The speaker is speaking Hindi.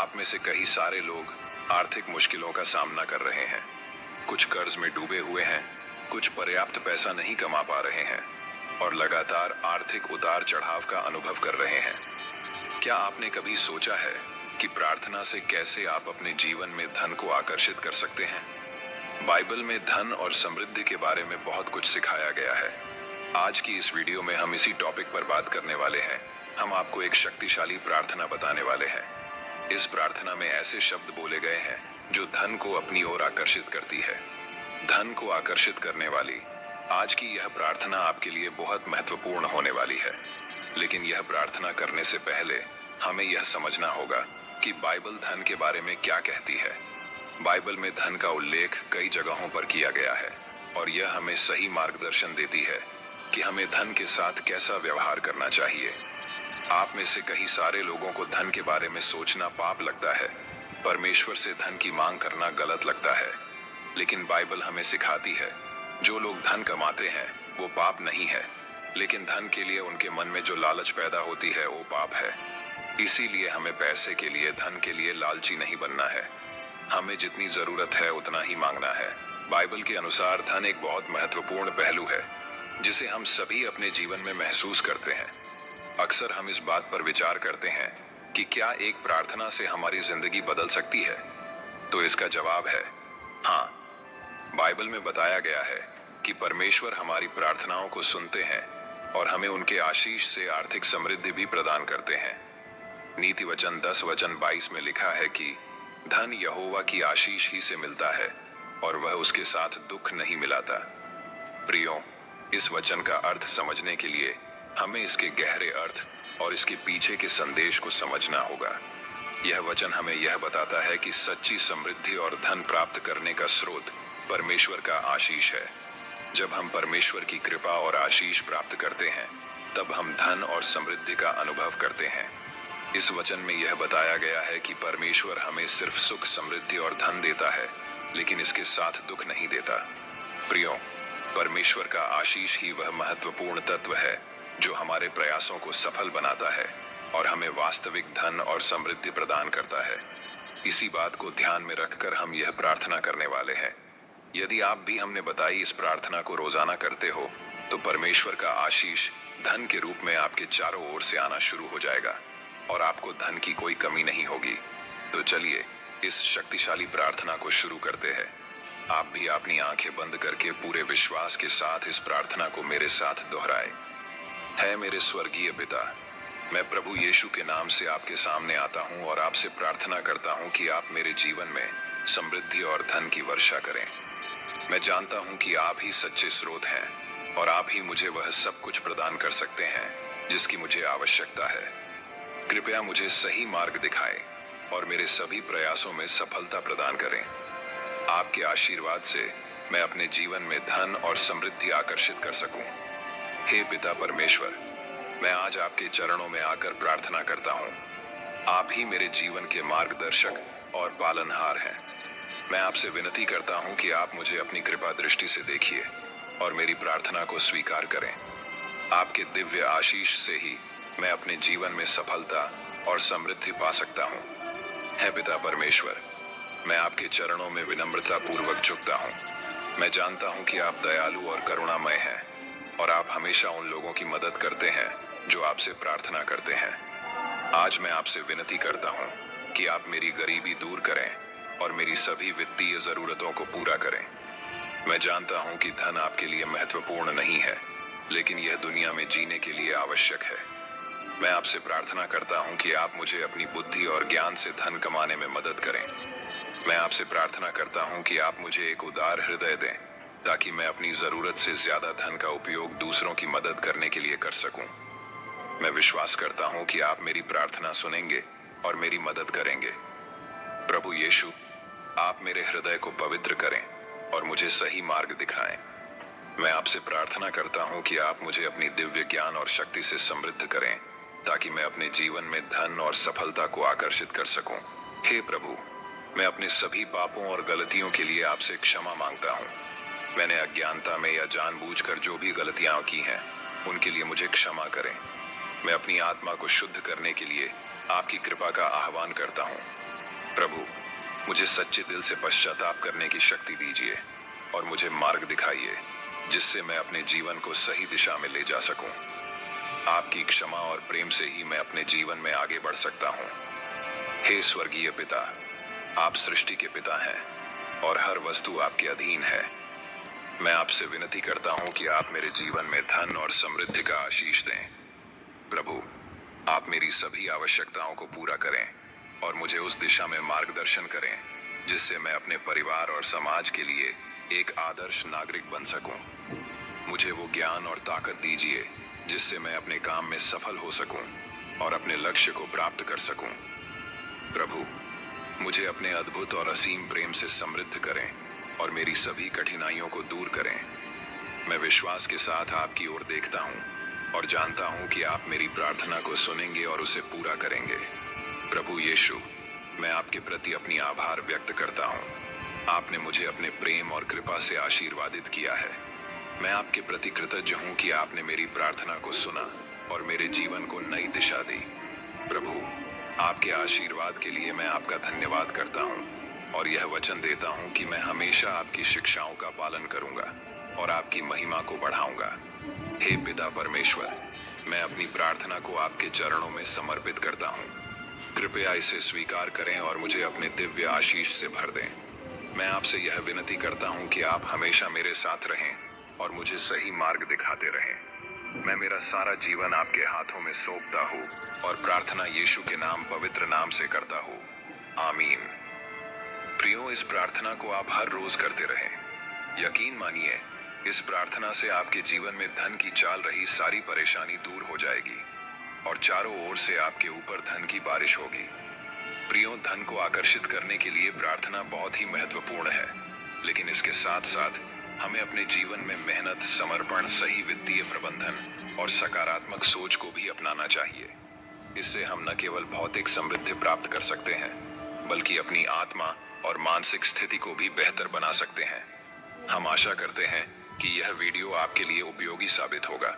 आप में से कई सारे लोग आर्थिक मुश्किलों का सामना कर रहे हैं। कुछ कर्ज में डूबे हुए हैं, कुछ पर्याप्त पैसा नहीं कमा पा रहे हैं और लगातार आर्थिक उतार चढ़ाव का अनुभव कर रहे हैं। क्या आपने कभी सोचा है कि प्रार्थना से कैसे आप अपने जीवन में धन को आकर्षित कर सकते हैं? बाइबल में धन और समृद्धि के बारे में बहुत कुछ सिखाया गया है। आज की इस वीडियो में हम इसी टॉपिक पर बात करने वाले हैं। हम आपको एक शक्तिशाली प्रार्थना बताने वाले हैं। इस प्रार्थना में ऐसे शब्द बोले गए हैं जो धन को अपनी ओर आकर्षित करती है। धन को आकर्षित करने वाली आज की यह प्रार्थना आपके लिए बहुत महत्वपूर्ण होने वाली है। लेकिन यह प्रार्थना करने से पहले हमें यह समझना होगा कि बाइबल धन के बारे में क्या कहती है। बाइबल में धन का उल्लेख कई जगहों पर किया गया है और यह हमें सही मार्गदर्शन देती है कि हमें धन के साथ कैसा व्यवहार करना चाहिए। आप में से कई सारे लोगों को धन के बारे में सोचना पाप लगता है। परमेश्वर से धन की मांग करना गलत लगता है। लेकिन बाइबल हमें सिखाती है जो लोग धन कमाते हैं वो पाप नहीं है, लेकिन धन के लिए उनके मन में जो लालच पैदा होती है वो पाप है। इसीलिए हमें पैसे के लिए, धन के लिए लालची नहीं बनना है। हमें जितनी जरूरत है उतना ही मांगना है। बाइबल के अनुसार धन एक बहुत महत्वपूर्ण पहलू है जिसे हम सभी अपने जीवन में महसूस करते हैं। अक्सर हम इस बात पर विचार करते हैं कि क्या एक प्रार्थना से हमारी जिंदगी बदल सकती है? तो इसका जवाब है हाँ। बाइबल में बताया गया है कि परमेश्वर हमारी प्रार्थनाओं को सुनते हैं और हमें उनके आशीष से आर्थिक समृद्धि भी प्रदान करते हैं। नीति वचन 10:22 में लिखा है कि धन यहोवा की आशीष ही से मिलता है और वह उसके साथ दुख नहीं मिलाता। प्रियो, इस वचन का अर्थ समझने के लिए हमें इसके गहरे अर्थ और इसके पीछे के संदेश को समझना होगा। यह वचन हमें यह बताता है कि सच्ची समृद्धि और धन प्राप्त करने का स्रोत परमेश्वर का आशीष है। जब हम परमेश्वर की कृपा और आशीष प्राप्त करते हैं तब हम धन और समृद्धि का अनुभव करते हैं। इस वचन में यह बताया गया है कि परमेश्वर हमें सिर्फ सुख, समृद्धि और धन देता है, लेकिन इसके साथ दुख नहीं देता। प्रियो, परमेश्वर का आशीष ही वह महत्वपूर्ण तत्व है जो हमारे प्रयासों को सफल बनाता है और हमें वास्तविक धन और समृद्धि प्रदान करता है। इसी बात को ध्यान में रखकर हम यह प्रार्थना करने वाले हैं। यदि आप भी हमने बताई इस प्रार्थना को रोजाना करते हो तो परमेश्वर का आशीष धन के रूप में आपके चारों ओर से आना शुरू हो जाएगा और आपको धन की कोई कमी नहीं होगी। तो चलिए इस शक्तिशाली प्रार्थना को शुरू करते हैं। आप भी अपनी आंखें बंद करके पूरे विश्वास के साथ इस प्रार्थना को मेरे साथ दोहराएं। है मेरे स्वर्गीय पिता, मैं प्रभु यीशु के नाम से आपके सामने आता हूं और आपसे प्रार्थना करता हूं कि आप मेरे जीवन में समृद्धि और धन की वर्षा करें। मैं जानता हूं कि आप ही सच्चे स्रोत हैं और आप ही मुझे वह सब कुछ प्रदान कर सकते हैं जिसकी मुझे आवश्यकता है। कृपया मुझे सही मार्ग दिखाएं और मेरे सभी प्रयासों में सफलता प्रदान करें। आपके आशीर्वाद से मैं अपने जीवन में धन और समृद्धि आकर्षित कर सकूं। हे पिता परमेश्वर, मैं आज आपके चरणों में आकर प्रार्थना करता हूँ। आप ही मेरे जीवन के मार्गदर्शक और पालनहार हैं। मैं आपसे विनती करता हूँ कि आप मुझे अपनी कृपा दृष्टि से देखिए और मेरी प्रार्थना को स्वीकार करें। आपके दिव्य आशीष से ही मैं अपने जीवन में सफलता और समृद्धि पा सकता हूँ। हे पिता परमेश्वर, मैं आपके चरणों में विनम्रता पूर्वक झुकता हूँ। मैं जानता हूँ कि आप दयालु और करुणामय हैं और आप हमेशा उन लोगों की मदद करते हैं जो आपसे प्रार्थना करते हैं। आज मैं आपसे विनती करता हूँ कि आप मेरी गरीबी दूर करें और मेरी सभी वित्तीय जरूरतों को पूरा करें। मैं जानता हूँ कि धन आपके लिए महत्वपूर्ण नहीं है, लेकिन यह दुनिया में जीने के लिए आवश्यक है। मैं आपसे प्रार्थना करता हूँ कि आप मुझे अपनी बुद्धि और ज्ञान से धन कमाने में मदद करें। मैं आपसे प्रार्थना करता हूँ कि आप मुझे एक उदार हृदय दें ताकि मैं अपनी जरूरत से ज्यादा धन का उपयोग दूसरों की मदद करने के लिए कर सकूं। मैं विश्वास करता हूं कि आप मेरी प्रार्थना सुनेंगे और मेरी मदद करेंगे। प्रभु यीशु, आप मेरे हृदय को पवित्र करें और मुझे सही मार्ग दिखाएं। मैं आपसे प्रार्थना करता हूं कि आप मुझे अपनी दिव्य ज्ञान और शक्ति से समृद्ध करें ताकि मैं अपने जीवन में धन और सफलता को आकर्षित कर सकूं। हे प्रभु, मैं अपने सभी पापों और गलतियों के लिए आपसे क्षमा मांगता हूँ। मैंने अज्ञानता में या जानबूझकर जो भी गलतियां की हैं, उनके लिए मुझे क्षमा करें। मैं अपनी आत्मा को शुद्ध करने के लिए आपकी कृपा का आह्वान करता हूँ। प्रभु, मुझे सच्चे दिल से पश्चाताप करने की शक्ति दीजिए और मुझे मार्ग दिखाइए जिससे मैं अपने जीवन को सही दिशा में ले जा सकूं। आपकी क्षमा और प्रेम से ही मैं अपने जीवन में आगे बढ़ सकता हूं। हे स्वर्गीय पिता, आप सृष्टि के पिता हैं और हर वस्तु आपके अधीन है। मैं आपसे विनती करता हूं कि आप मेरे जीवन में धन और समृद्धि का आशीष दें। प्रभु, आप मेरी सभी आवश्यकताओं को पूरा करें और मुझे उस दिशा में मार्गदर्शन करें जिससे मैं अपने परिवार और समाज के लिए एक आदर्श नागरिक बन सकूं। मुझे वो ज्ञान और ताकत दीजिए जिससे मैं अपने काम में सफल हो सकूं और अपने लक्ष्य को प्राप्त कर सकूं। प्रभु, मुझे अपने अद्भुत और असीम प्रेम से समृद्ध करें और मेरी सभी कठिनाइयों को दूर करें। मैं विश्वास के साथ आपकी ओर देखता हूं और जानता हूं कि आप मेरी प्रार्थना को सुनेंगे और उसे पूरा करेंगे। प्रभु यीशु, मैं आपके प्रति अपनी आभार व्यक्त करता हूं। आपने मुझे अपने प्रेम और कृपा से आशीर्वादित किया है। मैं आपके प्रति कृतज्ञ हूं कि आपने मेरी प्रार्थना को सुना और मेरे जीवन को नई दिशा दी। प्रभु, आपके आशीर्वाद के लिए मैं आपका धन्यवाद करता हूं और यह वचन देता हूं कि मैं हमेशा आपकी शिक्षाओं का पालन करूंगा और आपकी महिमा को बढ़ाऊंगा। हे पिता परमेश्वर, मैं अपनी प्रार्थना को आपके चरणों में समर्पित करता हूँ। कृपया इसे स्वीकार करें और मुझे अपने दिव्य आशीष से भर दें। मैं आपसे यह विनती करता हूँ कि आप हमेशा मेरे साथ रहें और मुझे सही मार्ग दिखाते रहें। मैं मेरा सारा जीवन आपके हाथों में सौंपता हूँ और प्रार्थना यीशु के नाम पवित्र नाम से करता हूँ। आमीन। प्रियो, इस प्रार्थना को आप हर रोज करते रहें। यकीन मानिए, इस प्रार्थना से आपके जीवन में धन की चाल रही सारी परेशानी दूर हो जाएगी और चारों ओर से आपके ऊपर धन की बारिश होगी। प्रियो, धन को आकर्षित करने के लिए प्रार्थना बहुत ही महत्वपूर्ण है, लेकिन इसके साथ साथ हमें अपने जीवन में मेहनत, समर्पण, सही वित्तीय प्रबंधन और सकारात्मक सोच को भी अपनाना चाहिए। इससे हम न केवल भौतिक समृद्धि प्राप्त कर सकते हैं, बल्कि अपनी आत्मा और मानसिक स्थिति को भी बेहतर बना सकते हैं। हम आशा करते हैं कि यह वीडियो आपके लिए उपयोगी साबित होगा।